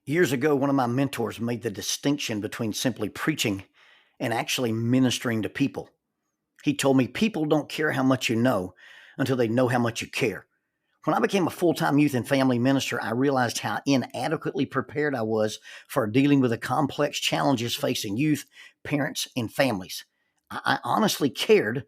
Years ago, one of my mentors made the distinction between simply preaching and actually ministering to people. He told me people don't care how much you know until they know how much you care. When I became a full time youth and family minister, I realized how inadequately prepared I was for dealing with the complex challenges facing youth, parents, and families. I honestly cared,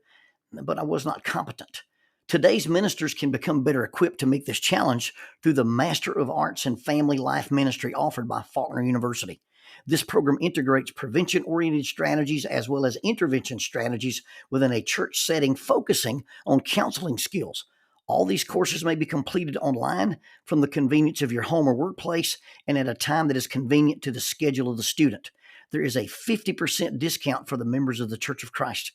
but I was not competent. Today's ministers can become better equipped to meet this challenge through the Master of Arts in Family Life Ministry offered by Faulkner University. This program integrates prevention oriented strategies as well as intervention strategies within a church setting, focusing on counseling skills. All these courses may be completed online from the convenience of your home or workplace and at a time that is convenient to the schedule of the student. There is a 50% discount for the members of the Church of Christ.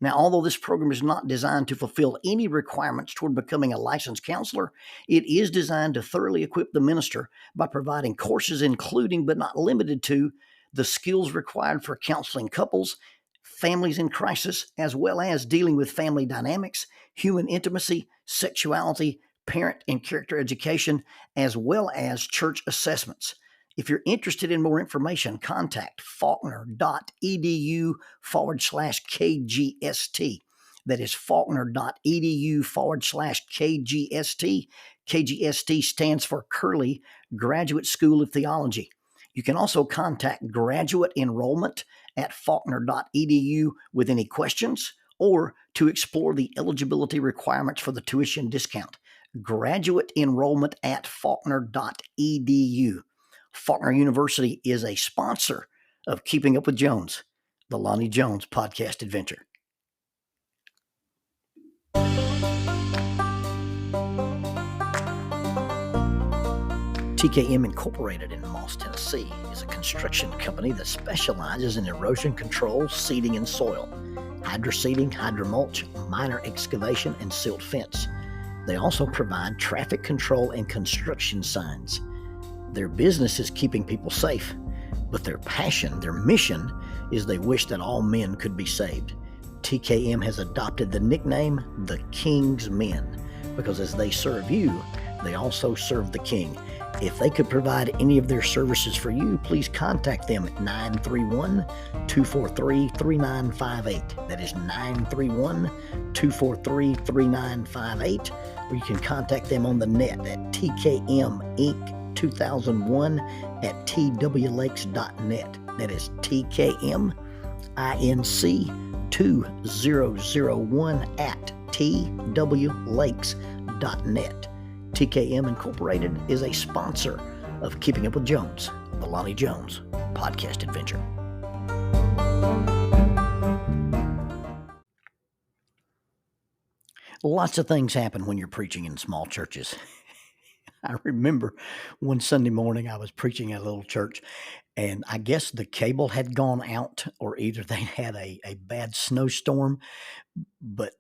Now, although this program is not designed to fulfill any requirements toward becoming a licensed counselor, it is designed to thoroughly equip the minister by providing courses including but not limited to the skills required for counseling couples, families in crisis, as well as dealing with family dynamics, human intimacy, sexuality, parent and character education, as well as church assessments. If you're interested in more information, contact faulkner.edu/KGST. That is faulkner.edu/KGST. KGST stands for Curley Graduate School of Theology. You can also contact graduate enrollment at faulkner.edu with any questions or to explore the eligibility requirements for the tuition discount. Graduate enrollment at faulkner.edu. Faulkner University is a sponsor of Keeping Up with Jones, the Lonnie Jones podcast adventure. TKM Incorporated in Moss, Tennessee is a construction company that specializes in erosion control, seeding, and soil, hydroseeding, hydromulch, minor excavation, and silt fence. They also provide traffic control and construction signs. Their business is keeping people safe, but their passion, their mission, is they wish that all men could be saved. TKM has adopted the nickname the King's Men because as they serve you, they also serve the King. If they could provide any of their services for you, please contact them at 931-243-3958. That is 931-243-3958. Or you can contact them on the net at tkminc2001 at twlakes.net. That is tkminc2001 at twlakes.net. TKM Incorporated is a sponsor of Keeping Up with Jones, the Lonnie Jones podcast adventure. Lots of things happen when you're preaching in small churches. I remember one Sunday morning I was preaching at a little church, and I guess the cable had gone out, or either they had a bad snowstorm, but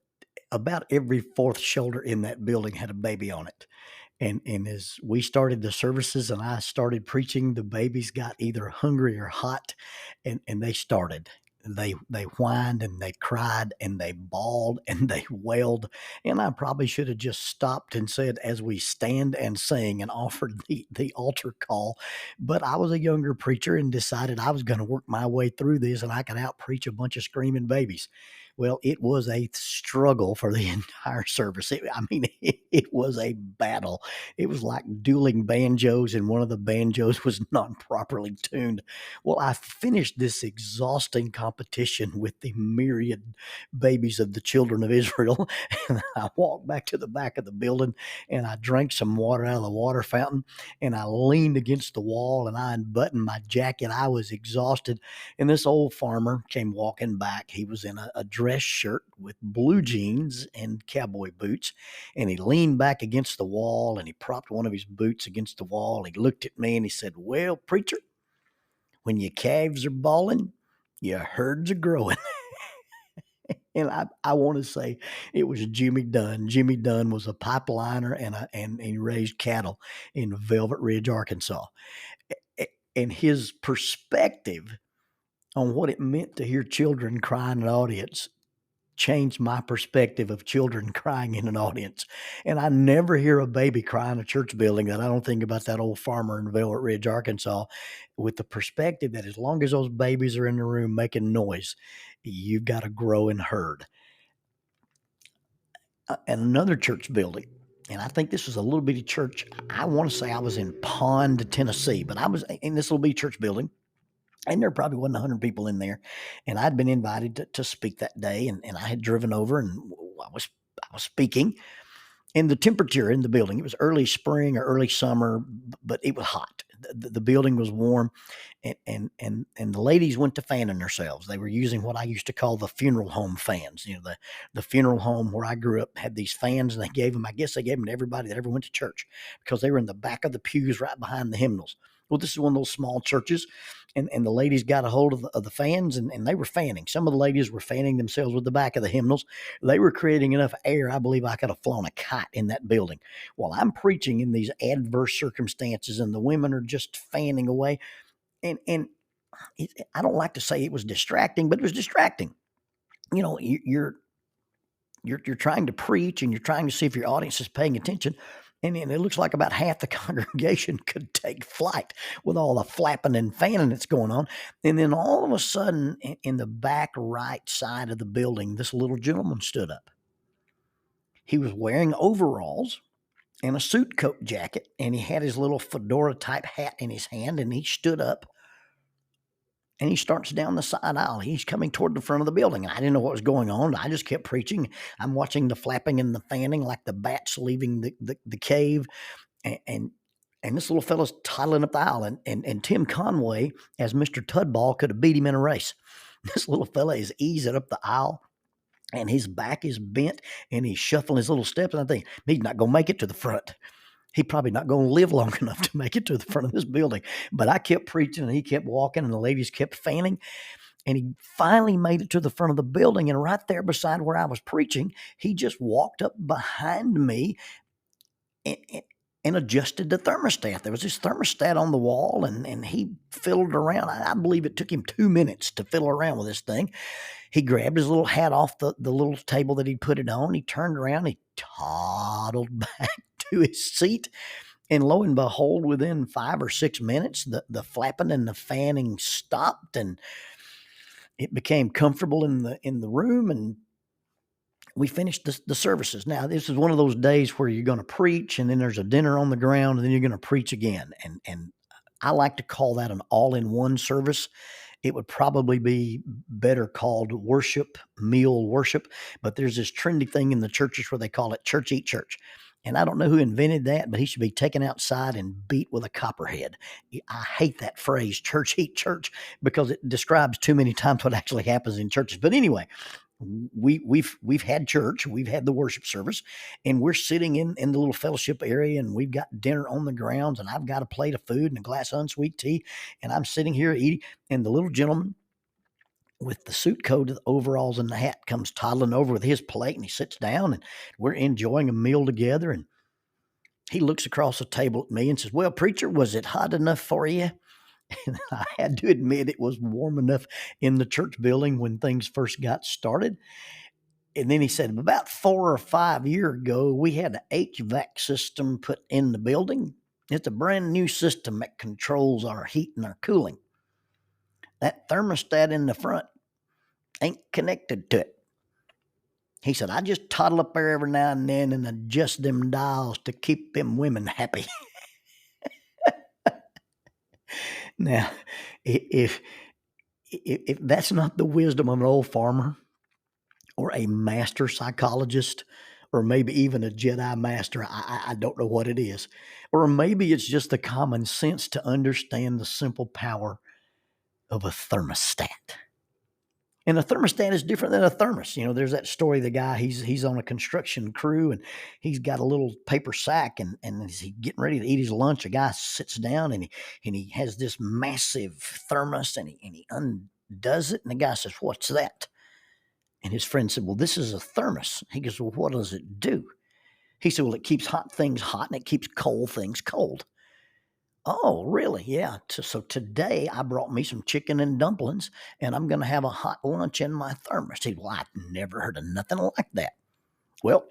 about every fourth shoulder in that building had a baby on it. And as we started the services and I started preaching, the babies got either hungry or hot, and they started. They whined and they cried and they bawled and they wailed. And I probably should have just stopped and said, as we stand and sing, and offered the altar call. But I was a younger preacher and decided I was going to work my way through this and I could out preach a bunch of screaming babies. Well, it was a struggle for the entire service. It was a battle. It was like dueling banjos, and one of the banjos was not properly tuned. Well, I finished this exhausting competition with the myriad babies of the children of Israel, and I walked back to the back of the building, and I drank some water out of the water fountain, and I leaned against the wall, and I unbuttoned my jacket. I was exhausted, and this old farmer came walking back. He was in a dress shirt with blue jeans and cowboy boots, and he leaned back against the wall and he propped one of his boots against the wall. He looked at me and he said, "Well, preacher, when your calves are bawling, your herds are growing." And I want to say it was Jimmy Dunn. Jimmy Dunn was a pipeliner and he raised cattle in Velvet Ridge, Arkansas. And his perspective on what it meant to hear children cry in an audience changed my perspective of children crying in an audience. And I never hear a baby cry in a church building that I don't think about that old farmer in Velvet Ridge, Arkansas, with the perspective that as long as those babies are in the room making noise, you've got to grow and herd. And another church building, and I think this was a little bitty church. I want to say I was in Pond, Tennessee, but I was in this little bitty church building. And there probably wasn't 100 people in there. And I'd been invited to speak that day. And I had driven over and I was speaking. And the temperature in the building, it was early spring or early summer, but it was hot. The building was warm. And the ladies went to fanning themselves. They were using what I used to call the funeral home fans. You know, the funeral home where I grew up had these fans, and I guess they gave them to everybody that ever went to church because they were in the back of the pews right behind the hymnals. Well, this is one of those small churches, and the ladies got a hold of the fans, and they were fanning. Some of the ladies were fanning themselves with the back of the hymnals. They were creating enough air, I believe I could have flown a kite in that building. While I'm preaching in these adverse circumstances, and the women are just fanning away, and I don't like to say it was distracting, but it was distracting. You know, you're trying to preach, and you're trying to see if your audience is paying attention. And it looks like about half the congregation could take flight with all the flapping and fanning that's going on. And then all of a sudden, in the back right side of the building, this little gentleman stood up. He was wearing overalls and a suit coat jacket, and he had his little fedora type hat in his hand, and he stood up. And he starts down the side aisle. He's coming toward the front of the building. I didn't know what was going on. I just kept preaching. I'm watching the flapping and the fanning like the bats leaving the cave. And this little fella's toddling up the aisle. And Tim Conway, as Mr. Tudball, could have beat him in a race. This little fella is easing up the aisle, and his back is bent, and he's shuffling his little steps. And I think, he's not going to make it to the front. He's probably not going to live long enough to make it to the front of this building. But I kept preaching, and he kept walking, and the ladies kept fanning. And he finally made it to the front of the building. And right there beside where I was preaching, he just walked up behind me and adjusted the thermostat. There was this thermostat on the wall, and he fiddled around. I believe it took him 2 minutes to fiddle around with this thing. He grabbed his little hat off the little table that he'd put it on. He turned around. He toddled back to his seat. And lo and behold, within 5 or 6 minutes, the flapping and the fanning stopped, and it became comfortable in the room, and we finished the services. Now, this is one of those days where you're going to preach, and then there's a dinner on the ground, and then you're going to preach again. And I like to call that an all-in-one service. It would probably be better called worship, meal worship, but there's this trendy thing in the churches where they call it church eat church. And I don't know who invented that, but he should be taken outside and beat with a copperhead. I hate that phrase, church eat church, because it describes too many times what actually happens in churches. But anyway, we've had church, we've had the worship service, and we're sitting in the little fellowship area, and we've got dinner on the grounds, and I've got a plate of food and a glass of unsweet tea, and I'm sitting here eating, and the little gentleman with the suit coat, the overalls, and the hat comes toddling over with his plate, and he sits down, and we're enjoying a meal together. And he looks across the table at me and says, "Well, preacher, was it hot enough for you?" And I had to admit it was warm enough in the church building when things first got started. And then he said, about 4 or 5 years ago, we had an HVAC system put in the building. It's a brand new system that controls our heat and our cooling. That thermostat in the front ain't connected to it. He said, I just toddle up there every now and then and adjust them dials to keep them women happy. Now, if that's not the wisdom of an old farmer or a master psychologist, or maybe even a Jedi master, I don't know what it is. Or maybe it's just the common sense to understand the simple power of a thermostat. And a thermostat is different than a thermos. You know, there's that story, the guy, he's on a construction crew, and he's got a little paper sack, and as he's getting ready to eat his lunch, a guy sits down, and he has this massive thermos, and he undoes it, and the guy says, "What's that?" And his friend said, "Well, this is a thermos." He goes, "Well, what does it do?" He said, "Well, it keeps hot things hot, and it keeps cold things cold." Oh, really? Yeah. So today I brought me some chicken and dumplings, and I'm going to have a hot lunch in my thermos. He, well, I've never heard of nothing like that. Well,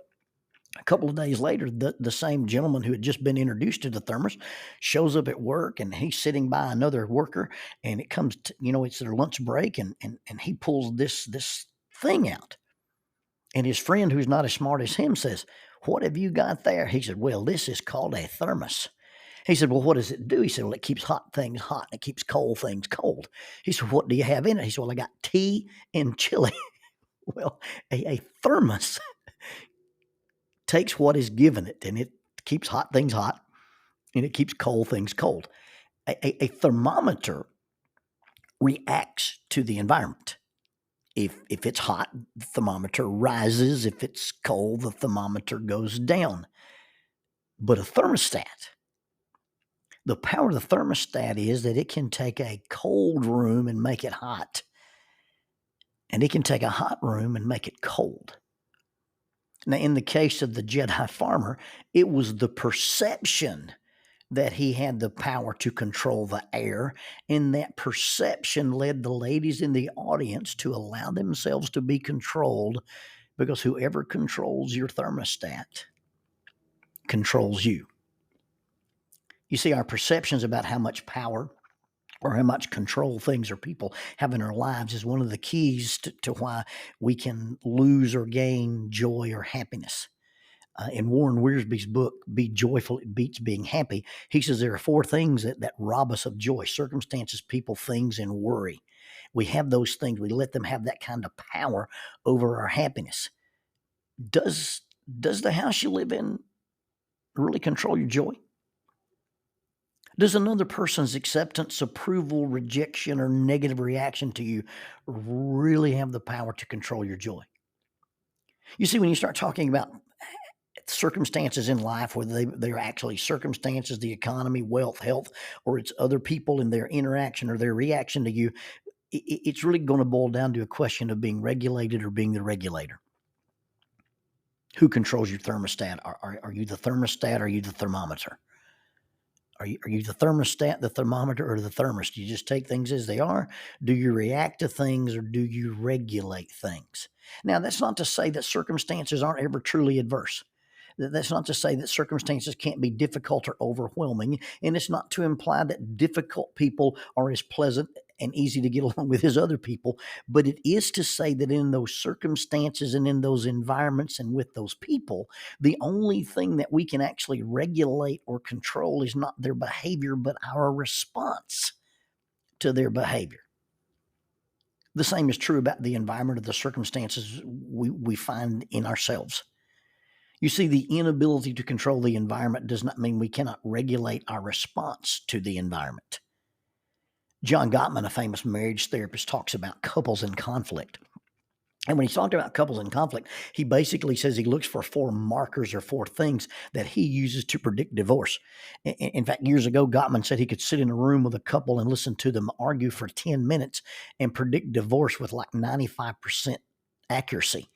a couple of days later, the same gentleman who had just been introduced to the thermos shows up at work, and he's sitting by another worker, and it comes to, it's their lunch break, and he pulls this thing out. And his friend, who's not as smart as him, says, "What have you got there?" He said, "Well, this is called a thermos." He said, "Well, what does it do?" He said, "Well, it keeps hot things hot and it keeps cold things cold." He said, "What do you have in it?" He said, "Well, I got tea and chili." Well, a thermos takes what is given it, and it keeps hot things hot and it keeps cold things cold. A thermometer reacts to the environment. If it's hot, the thermometer rises. If it's cold, the thermometer goes down. But a thermostat, the power of the thermostat is that it can take a cold room and make it hot, and it can take a hot room and make it cold. Now, in the case of the Jedi farmer, it was the perception that he had the power to control the air, and that perception led the ladies in the audience to allow themselves to be controlled, because whoever controls your thermostat controls you. You see, our perceptions about how much power or how much control things or people have in our lives is one of the keys to why we can lose or gain joy or happiness. In Warren Wiersbe's book, Be Joyful, It Beats Being Happy, he says there are four things that rob us of joy: circumstances, people, things, and worry. We have those things. We let them have that kind of power over our happiness. Does the house you live in really control your joy? Does another person's acceptance, approval, rejection, or negative reaction to you really have the power to control your joy? You see, when you start talking about circumstances in life, whether they're actually circumstances, the economy, wealth, health, or it's other people and their interaction or their reaction to you, it's really going to boil down to a question of being regulated or being the regulator. Who controls your thermostat? Are you the thermostat or are you the thermometer? Are you the thermostat, the thermometer, or the thermos? Do you just take things as they are? Do you react to things, or do you regulate things? Now, that's not to say that circumstances aren't ever truly adverse. That's not to say that circumstances can't be difficult or overwhelming, and it's not to imply that difficult people are as pleasant and easy to get along with as other people, but it is to say that in those circumstances and in those environments and with those people, the only thing that we can actually regulate or control is not their behavior, but our response to their behavior. The same is true about the environment or the circumstances we find in ourselves. You see, the inability to control the environment does not mean we cannot regulate our response to the environment. John Gottman, a famous marriage therapist, talks about couples in conflict. And when he's talking about couples in conflict, he basically says he looks for four markers or four things that he uses to predict divorce. In fact, years ago, Gottman said he could sit in a room with a couple and listen to them argue for 10 minutes and predict divorce with like 95% accuracy.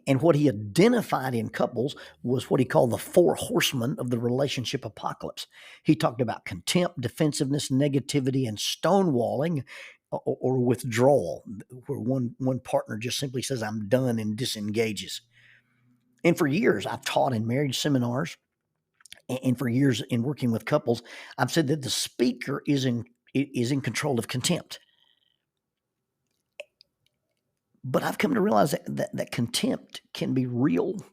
And what he identified in couples was what he called the four horsemen of the relationship apocalypse. He talked about contempt, defensiveness, negativity, and stonewalling or withdrawal, where one partner just simply says, "I'm done," and disengages. And for years, I've taught in marriage seminars, and for years in working with couples, I've said that the speaker is in control of contempt. But I've come to realize that contempt can be real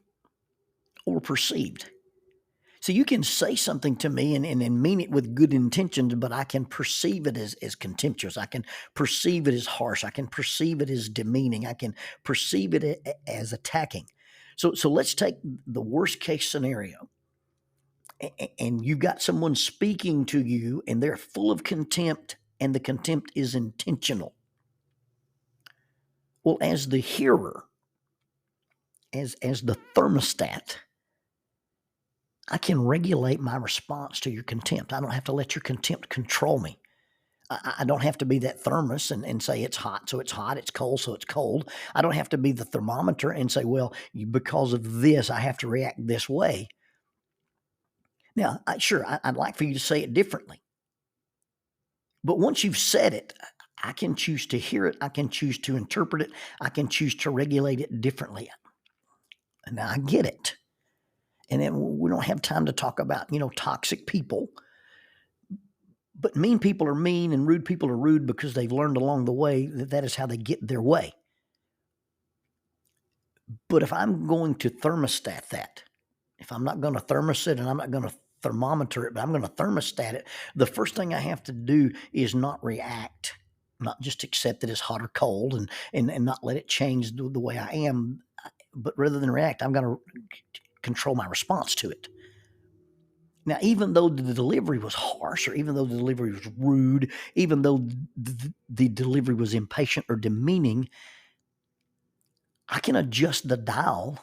or perceived. So you can say something to me and mean it with good intentions, but I can perceive it as contemptuous. I can perceive it as harsh. I can perceive it as demeaning. I can perceive it as attacking. So let's take the worst case scenario. And you've got someone speaking to you and they're full of contempt, and the contempt is intentional. Well, as the hearer, as the thermostat, I can regulate my response to your contempt. I don't have to let your contempt control me. I don't have to be that thermos and say it's hot, so it's hot, it's cold, so it's cold. I don't have to be the thermometer and say, well, because of this, I have to react this way. Now, I'd like for you to say it differently. But once you've said it, I can choose to hear it. I can choose to interpret it. I can choose to regulate it differently. And I get it. And then we don't have time to talk about, toxic people. But mean people are mean and rude people are rude because they've learned along the way that is how they get their way. But if I'm going to thermostat that, if I'm not going to thermos it and I'm not going to thermometer it, but I'm going to thermostat it, the first thing I have to do is not react, not just accept that it's hot or cold and not let it change the way I am. But rather than react, I'm going to control my response to it. Now, even though the delivery was harsh, or even though the delivery was rude, even though the delivery was impatient or demeaning, I can adjust the dial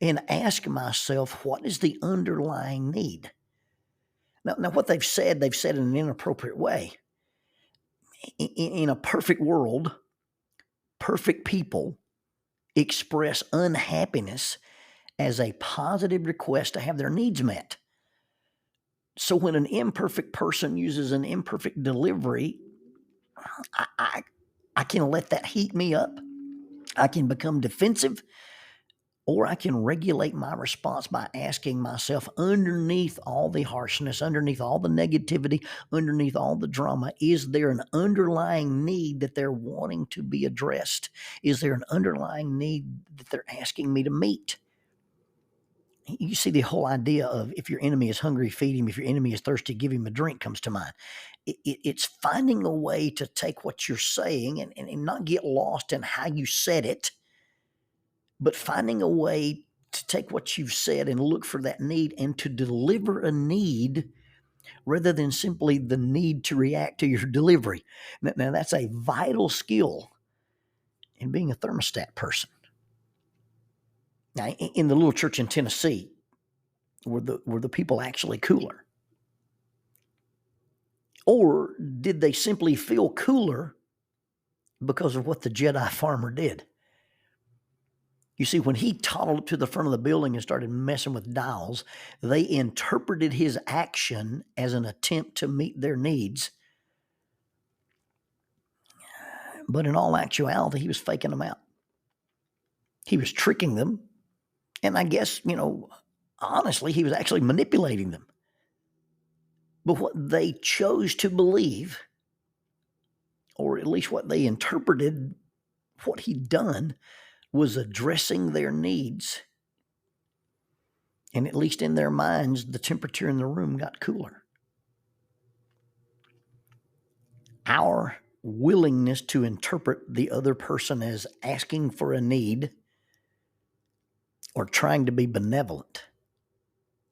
and ask myself, what is the underlying need? Now what they've said in an inappropriate way. In a perfect world, perfect people express unhappiness as a positive request to have their needs met. So when an imperfect person uses an imperfect delivery, I can let that heat me up. I can become defensive, or I can regulate my response by asking myself, underneath all the harshness, underneath all the negativity, underneath all the drama, is there an underlying need that they're wanting to be addressed? Is there an underlying need that they're asking me to meet? You see, the whole idea of if your enemy is hungry, feed him. If your enemy is thirsty, give him a drink comes to mind. It's finding a way to take what you're saying and not get lost in how you said it, but finding a way to take what you've said and look for that need and to deliver a need rather than simply the need to react to your delivery. Now that's a vital skill in being a thermostat person. Now, in the little church in Tennessee, were the people actually cooler? Or did they simply feel cooler because of what the Jedi farmer did? You see, when he toddled up to the front of the building and started messing with dials, they interpreted his action as an attempt to meet their needs. But in all actuality, he was faking them out. He was tricking them. And I guess, honestly, he was actually manipulating them. But what they chose to believe, or at least what they interpreted what he'd done, was addressing their needs. And at least in their minds, the temperature in the room got cooler. Our willingness to interpret the other person as asking for a need or trying to be benevolent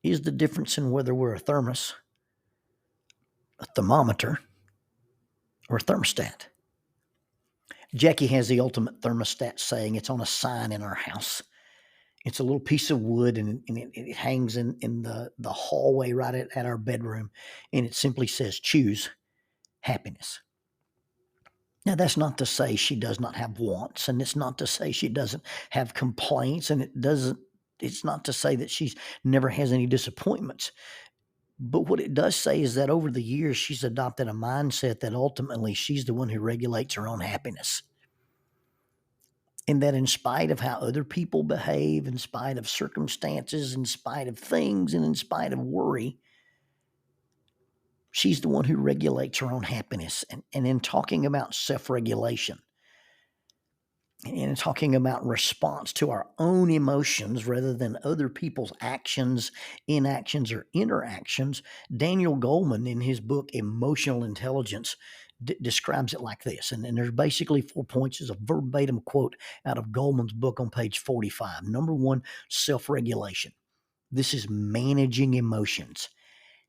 is the difference in whether we're a thermos, a thermometer, or a thermostat. Jackie has the ultimate thermostat saying. It's on a sign in our house. It's a little piece of wood, and it hangs in the hallway right at our bedroom, and it simply says, choose happiness. Now, that's not to say she does not have wants, and it's not to say she doesn't have complaints, and it's not to say that she never has any disappointments. But what it does say is that over the years, she's adopted a mindset that ultimately she's the one who regulates her own happiness. And that in spite of how other people behave, in spite of circumstances, in spite of things, and in spite of worry, she's the one who regulates her own happiness. And in talking about self-regulation, and in talking about response to our own emotions rather than other people's actions, inactions, or interactions, Daniel Goleman, in his book Emotional Intelligence, describes it like this. And there's basically 4 points. Is a verbatim quote out of Goleman's book on page 45. Number 1, self-regulation. This is managing emotions.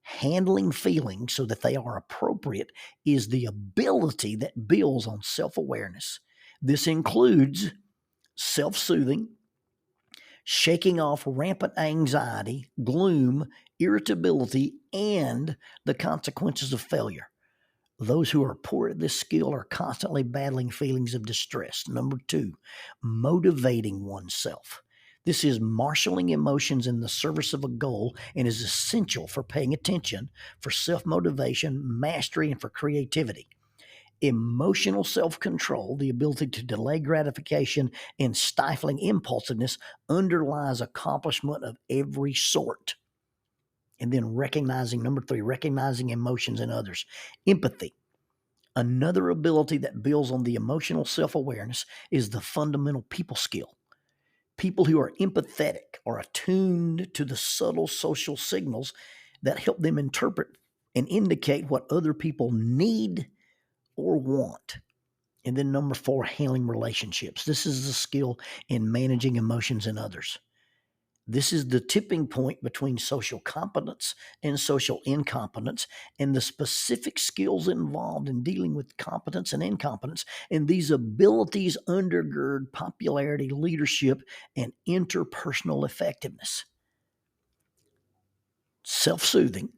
Handling feelings so that they are appropriate is the ability that builds on self-awareness. This includes self-soothing, shaking off rampant anxiety, gloom, irritability, and the consequences of failure. Those who are poor at this skill are constantly battling feelings of distress. Number 2, motivating oneself. This is marshaling emotions in the service of a goal and is essential for paying attention, for self-motivation, mastery, and for creativity. Emotional self-control, the ability to delay gratification and stifling impulsiveness, underlies accomplishment of every sort. And then number 3, recognizing emotions in others. Empathy. Another ability that builds on the emotional self-awareness is the fundamental people skill. People who are empathetic are attuned to the subtle social signals that help them interpret and indicate what other people need or want. And then number 4, handling relationships. This is the skill in managing emotions in others. This is the tipping point between social competence and social incompetence, and the specific skills involved in dealing with competence and incompetence. And these abilities undergird popularity, leadership, and interpersonal effectiveness. Self-soothing,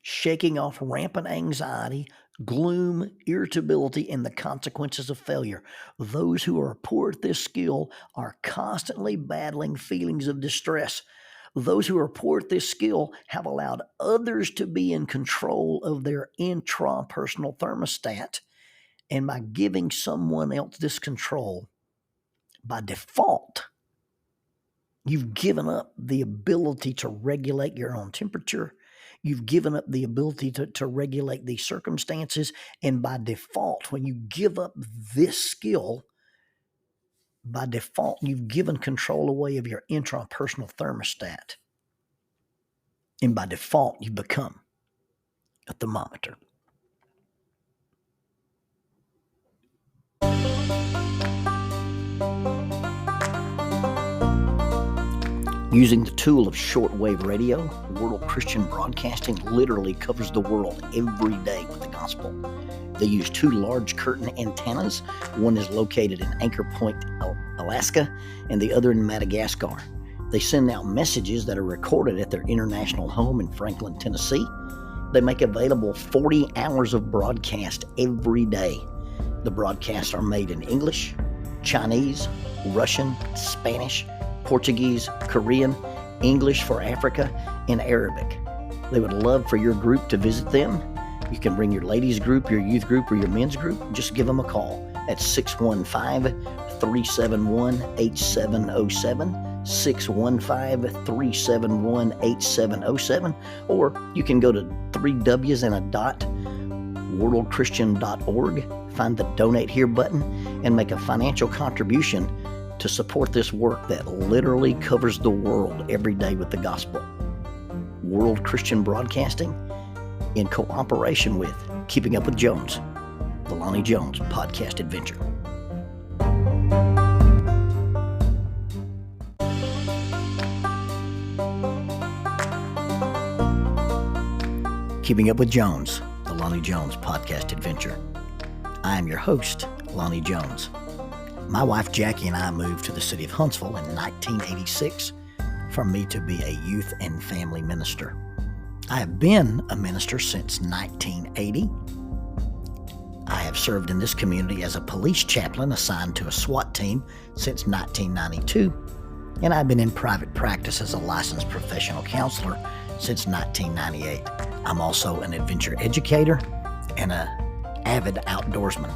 shaking off rampant anxiety, gloom, irritability, and the consequences of failure. Those who are poor at this skill are constantly battling feelings of distress. Those who are poor at this skill have allowed others to be in control of their intrapersonal thermostat. And by giving someone else this control, by default, you've given up the ability to regulate your own temperature. You've given up the ability to regulate these circumstances. And by default, when you give up this skill, by default, you've given control away of your intrapersonal thermostat. And by default, you become a thermometer. Using the tool of shortwave radio, World Christian Broadcasting literally covers the world every day with the gospel. They use 2 large curtain antennas. One is located in Anchor Point, Alaska, and the other in Madagascar. They send out messages that are recorded at their international home in Franklin, Tennessee. They make available 40 hours of broadcast every day. The broadcasts are made in English, Chinese, Russian, Spanish, Portuguese, Korean, English for Africa, and Arabic. They would love for your group to visit them. You can bring your ladies group, your youth group, or your men's group. Just give them a call at 615-371-8707, 615-371-8707, or you can go to 3Ws and a dot, worldchristian.org, find the Donate Here button, and make a financial contribution to support this work that literally covers the world every day with the gospel. World Christian Broadcasting, in cooperation with Keeping Up with Jones, the Lonnie Jones podcast adventure. Keeping Up with Jones, the Lonnie Jones podcast adventure. I am your host, Lonnie Jones. My wife Jackie and I moved to the city of Huntsville in 1986 for me to be a youth and family minister. I have been a minister since 1980. I have served in this community as a police chaplain assigned to a SWAT team since 1992, and I've been in private practice as a licensed professional counselor since 1998. I'm also an adventure educator and an avid outdoorsman.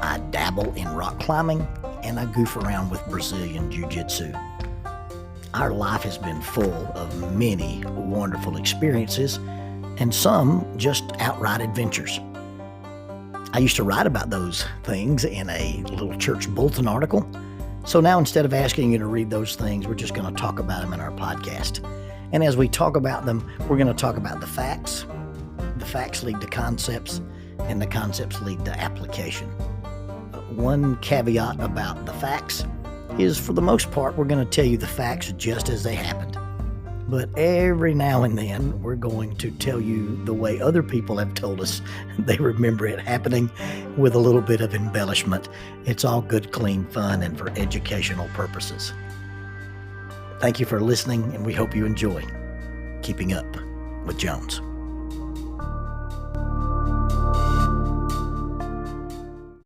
I dabble in rock climbing, and I goof around with Brazilian Jiu-Jitsu. Our life has been full of many wonderful experiences, and some just outright adventures. I used to write about those things in a little church bulletin article, so now instead of asking you to read those things, we're just going to talk about them in our podcast. And as we talk about them, we're going to talk about the facts. The facts lead to concepts, and the concepts lead to application. One caveat about the facts is, for the most part, we're going to tell you the facts just as they happened. But every now and then, we're going to tell you the way other people have told us they remember it happening, with a little bit of embellishment. It's all good, clean fun and for educational purposes. Thank you for listening, and we hope you enjoy Keeping Up with Jones.